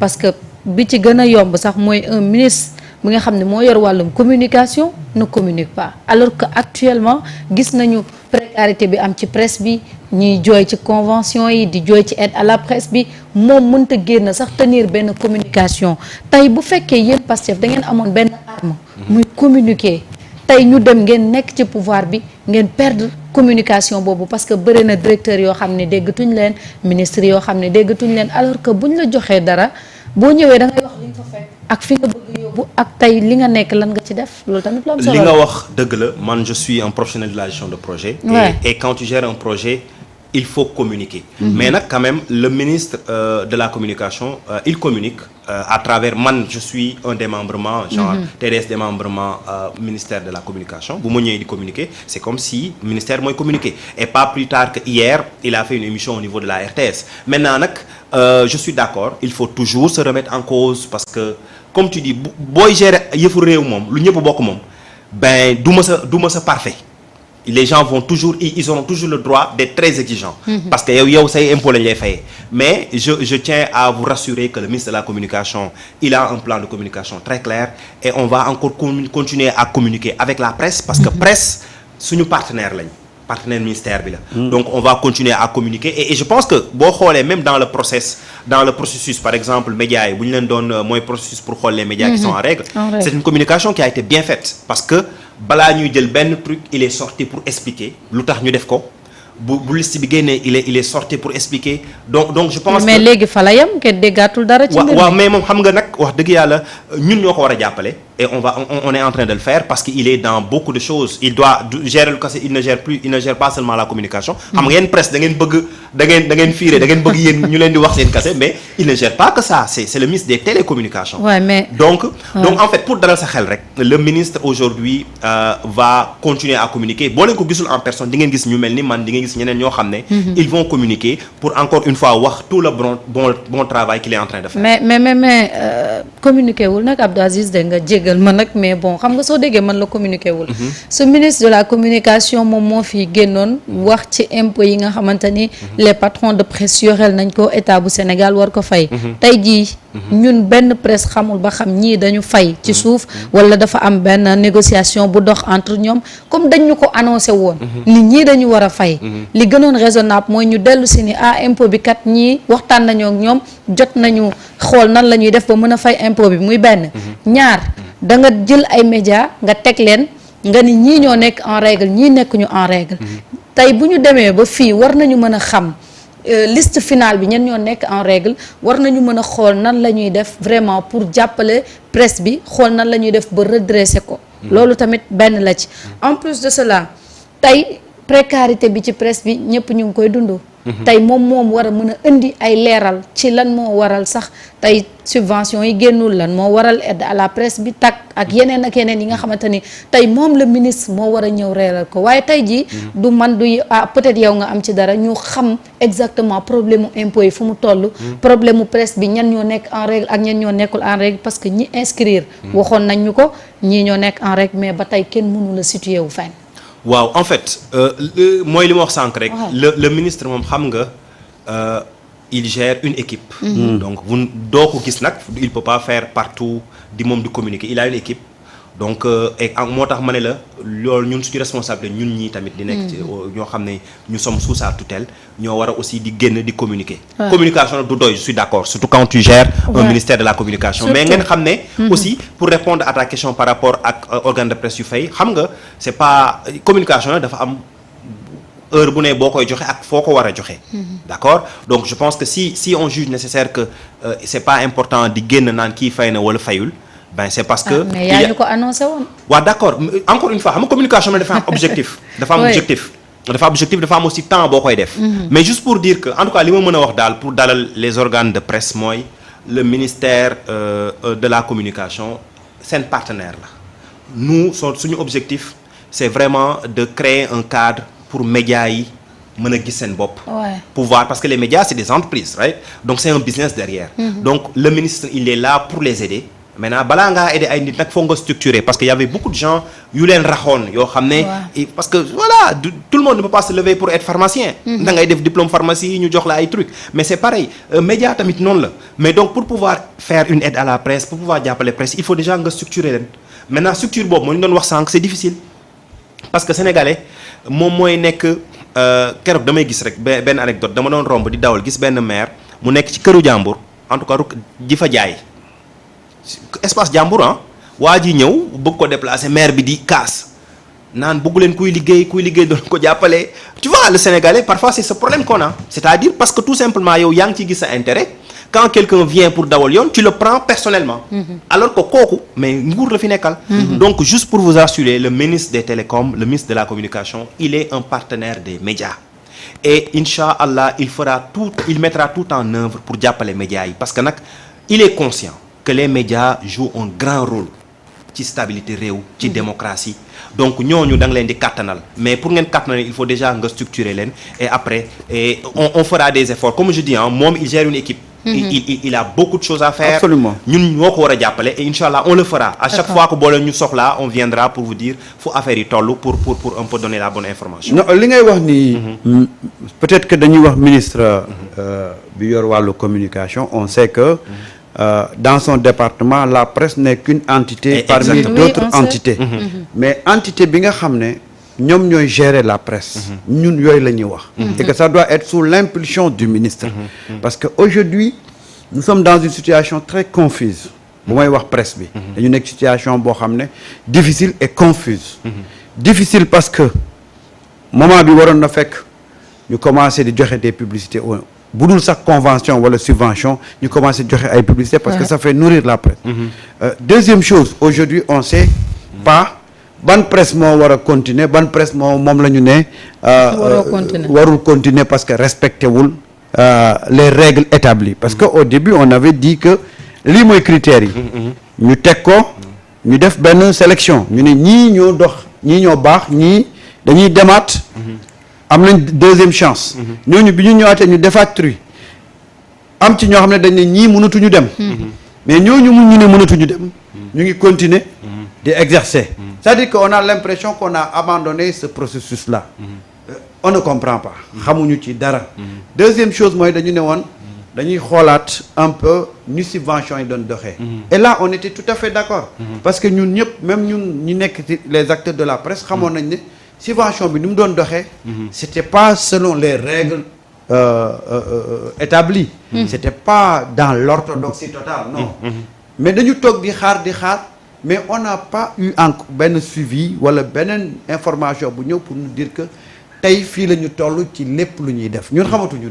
parce que bi ci gën a yomb sax mooy un ministre bi nga xam ne moo yor wàllum communication ne communique pas alors que actuellement gis nañu précarité bi am ci presse bi ñuy jooy ci convention yi di jooy ci aide à la presse bi moom mënta génn sax tenir benn communication tey bu fekkee yéen Pastef da ngeen amoon benn arme muy communiquer tey ñu dem ngeen nekk ci pouvoir bi ngeen perdre communication boobu parce que bëri na directeur yoo xam ne déggatuñ leen ministre yoo xam ne déggatuñ leen alors que buñ la joxee dara boo ñëwee da ngay wax li nga fa fekk ak fi nga bëgg yóbbu ak tey li nga nekk lan nga ci def loolu tamit lu am solo li nga wax dëgg la man je suis un professionnel de la gestion de projet. Et quand tu gères un projet il faut communiquer. Mais nag quand même le ministre de la communication il communique à travers man je suis un démembrement genre TDS démembrement ministère de la communication bu ma ñëwee di communiquer c'est comme si ministère mooy communiquer et pas plus tard que hier il a fait une émission au niveau de la RTS maintenant nag je suis d'accord il faut toujours se remettre en cause parce que comme tu dis booy gérer yëfu réew moom lu ñëpp bokk moom ben du ma sa parfait les gens vont toujours ils auront toujours le droit d'être très exigeants parce que yow say impôt lañ lay fayee mais je tiens à vous rassurer que le ministre de la communication il a un plan de communication très clair et on va encore continuer à communiquer avec la presse parce que presse suñu partenaire ministère bi la donc on va continuer à communiquer et je pense que boo xoolee même dans le processus par exemple médias yi bu ñu leen doon mooy processus pour xool les médias qui sont en règle c'est une communication qui a été bien faite parce que balaa ñuy jël benn truc il est sorti pour expliquer lu tax ñu def ko bu liste bi génnee il est sorti pour expliquer donc je pense mais léegi fa la yem kenn déggaatul dara ci mbir mi waaw mais moom xam nga nag wax dëgg yàlla ñun ñoo ko war a jàppale et on est en train de le faire parce que il est dans beaucoup de choses il doit gérer le casse il ne gère pas seulement la communication xam nga yéen presse da ngeen fiire da ngeen bëgg yéen ñu leen di wax seen kase mais il ne gère pas que ça c'est le ministre des télécommunications donc en fait pour dalal sa xel rek le ministre aujourd'hui va continuer à communiquer boo leen ko gisul en personne di ngeen gis ñu mel ni man di ngeen gis ñeneen ñoo xam ne ils vont communiquer pour encore une fois wax tout le bon travail qu'il est en train de faire mais communiquer wul nag Abdou Aziz da nga jégal ma nag mais bon xam nga soo déggee man la communiquer wul ce ministre de la communication moom moo fi génnoon wax ci impôts yi nga xamante ni les patrons de presse yoreel nañ ko état bu Sénégal war ko fay tey jii ñun benn presse xamul ba xam ñii dañu fay ci suuf wala dafa am benn négociation bu dox entre ñoom comme dañ ñu ko annoncé woon ni ñii dañu war a fay li gënoon raisonnable mooy ñu dellu si ni impôt bi kat ñii waxtaan nañoo ak ñoom jot nañu xool nan la ñuy def ba mën a fay impôt bi muy benn ñaar da nga jël ay médias nga teg leen nga ni ñii ñoo nekk en règle ñii nekkuñu en règle tey bu ñu demee ba fii war nañu mën a xam liste finale bi ñen ñoo nekk en règle war nañu mën a xool nan la ñuy def vraiment pour jàppale presse bi xool nan la ñuy def ba redresser ko loolu tamit benn la ci en plus de cela tey précarité bi ci presse bi ñëpp ñu ngi koy dund tey moom war a mën a indi ay leeral ci lan moo waral sax tey subvention yi génnul lan moo waral aide à la presse bi tak ak yeneen yi nga xamante ni tey moom le ministre moo war a ñëw reeral ko waaye tey jii du man du peut-être yow nga am ci dara ñu xam exactement problème mu impôt yi fu mu toll problème mu presse bi ñan ñoo nekk en règle ak ñan ñoo nekkul en règle parce que ñi inscrire waxoon nañ ñu ko ñii ñoo nekk en règle mais ba tey kenn mënu la situé wu fenn waaw en fait mooy li ma wax sànq rek le ministre moom xam nga il gère une équipe donc doo ko gis nag il peut pas faire partout di moom di communiquer il a une équipe donc moo tax ma ne la loolu ñun suñu responsabilité ñun ñii tamit di nekk ci ñoo xam ne ñu sommes sous sa tutelle ñoo war a aussi di génn di communiquer communication du doy je suis d'accord surtout quand tu gères un ministère de la communication mais ngeen xam ne aussi pour répondre à ta question par rapport ak organe de presse yu fay xam nga c'est pas communication dafa am heure bu ne boo koy joxe ak foo ko war a joxe d'accord donc je pense que si on juge nécessaire que c'est pas important di génn naan kii fay na wala fayul ben c'est parce que mais yaa ñu ko annoncé woon waaw d'accord encore une fois xam nga communication dafa am objectif dafa am objectif dafa am aussi temps boo koy def mais juste pour dire que en tout cas li ma mën a wax daal pour dalal les organes de presse mooy le ministère de la communication seen partenaire la nous suñu objectif c'est vraiment de créer un cadre pour médias yi mën a gis seen bopp pouvoir parce que les médias c'est des entreprises right donc c'est un business derrière donc le ministre il est là pour les aider maintenant balaa ngaa aider ay nit nag foog nga structurer parce que y avait beaucoup de gens yu leen raxoon yoo xam ne parce que voilà tout le monde ne peut pas se lever pour être pharmacien da ngay def diplôme pharmacie ñu jox la ay trucs mais c'est pareil média tamit noonu la mais donc pour pouvoir faire une aide à la presse pour pouvoir jàppale presse il faut déjà nga structurer leen maintenant structure boobu moo ñu doon wax sànq c'est difficile parce que sénégalais moom mooy nekk keroog damay gis rek benn anecdote dama doon romb di dawal gis benn maire mu nekk ci këru jàmbur en tout cas ji fa jaay espace jàmbur waa ji ñëw bëgg ko déplacer maire bi di kaas naan bëggu leen kuy liggéey doon ko jàppale tu vois le sénégalais parfois c'est ce problème qu'on a c'est-à-dire parce que tout simplement yow yaa ngi ciy gis sa intérêt quand quelqu'un vient pour dawal yoon tu le prends personnellement alors que kooku mais nguur la fi nekkal donc juste pour vous assurer le ministre des télécoms le ministre de la communication il est un partenaire des médias et Inch'Allah il mettra tout en œuvre pour jàppale médias yi parce que nag il est conscient que les médias jouent un grand rôle ci stabilité réew ci démocratie donc ñooñu da nga leen di kattanal mais pour ngeen kattanal il faut déjà nga structurer leen et après on fera des efforts comme je dis moom il gère une équipe il a beaucoup de choses à faire absolument ñun ñoo ko war a jàppale et Inch'Allah on le fera à chaque fois que boo leen ñu soxlaa on viendra pour vous dire fu affaire yi toll pour un peu donner la bonne information non li ngay wax ni peut-être que dañuy wax ministre bi yor wàllu communication on sait que dans son département la presse n'est qu'une entité parmi d'autres entités mais entité bi nga xam ne ñoom ñooy gérer la presse ñun yooyu la ñuy wax et que ça doit être sous l'impulsion du ministre parce que aujourd'hui nous sommes dans une situation très confuse bu may wax presse bi dañu nekk situation boo xam ne difficile et confuse difficile parce que moment bi waroon na fekk ñu commencer di joxe des publicités bu dul sax convention wala subvention ñu commencer joxe ay publicités parce que ça fait nourrir la presse deuxième chose aujourd'hui on sait pas ban presse moo war a continuer ban presse moom la ñu ne warul continuer parce que respecté wul les règles établies parce que au début on avait dit que lii mooy critères yi ñu teg ko ñu def benn sélection ñu ne ñii ñoo dox ñii ñoo baax ñii dañuy demaat am nañ deuxième chance ñooñu bi ñu ñëwaatee ñu defaat tri am ci ñoo xam ne dañ ne ñii mënatuñu dem mais ñooñu ñu ne mënatuñu dem ñu ngi continuer di exercer c'est-à-dire qu'on a l'impression qu'on a abandonné ce processus-là on ne comprend pas xamuñu ci dara deuxième chose mooy dañu ne woon dañuy xoolaat un peu ñu subvention yi doon doxee et là on était tout à fait d'accord parce que ñun ñëpp même ñun ñi nekk ci les acteurs de la presse xamoon nañ ne subvention bi ni mu doon doxee c'était pas selon les règles établies c'était pas dans l'orthodoxie totale non mais dañu toog di xaar mais on n'a pas eu encore benn suivi wala beneen information bu ñëw pour nous dire que tey fii la ñu toll ci lépp lu ñuy def ñun xamatuñu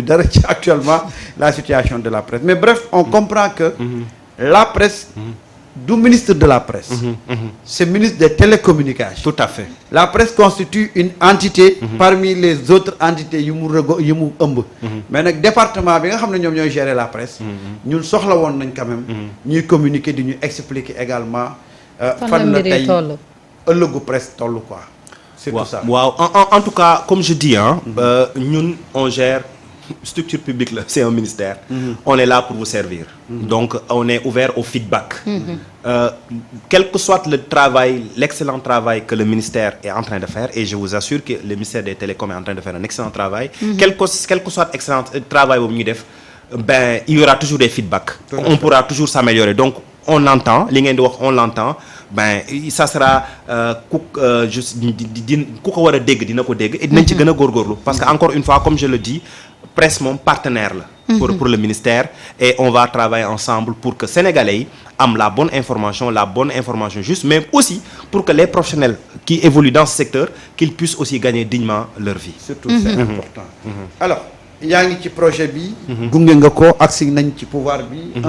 dara ci actuellement la situation de la presse mais bref on comprend que la presse du ministre de la presse c'est ministre des télécommunications tout à fait la presse constitue une entité parmi les autres entités yu mu ëmb mais nag département bi nga xam ne ñoom ñooy gérer la presse ñun soxla woon nañ quand même ñuy communiquer di ñu expliquer également fan la tey ëllëgu presse toll quoi c'est tout ça waaw en tout cas comme je dis ñun on gère structure publique là c'est un ministère on est là pour vous servir donc on est ouvert au feedback quel que soit le travail l'excellent travail que le ministère est en train de faire et je vous assure que le ministère des télécoms est en train de faire un excellent travail quel que soit excellent travail boobu ñuy def ben il y aura toujours des feedbacks on pourra toujours s'améliorer donc on l'entend li ngeen di wax on l'entend ben ça sera ku ko war a dégg dina ko dégg et dinañ ci gën a góorgóorlu parce que encore une fois comme je le dis presse moom partenaire la pour le ministère et on va travailler ensemble pour que sénégalais yi am la bonne information juste mais aussi pour que les professionnels qui évoluent dans ce secteur qu'ils puissent aussi gagner dignement leur vie surtout c'est important alors yaa ngi ci projet bi gunge nga ko agsi nañ ci pouvoir bi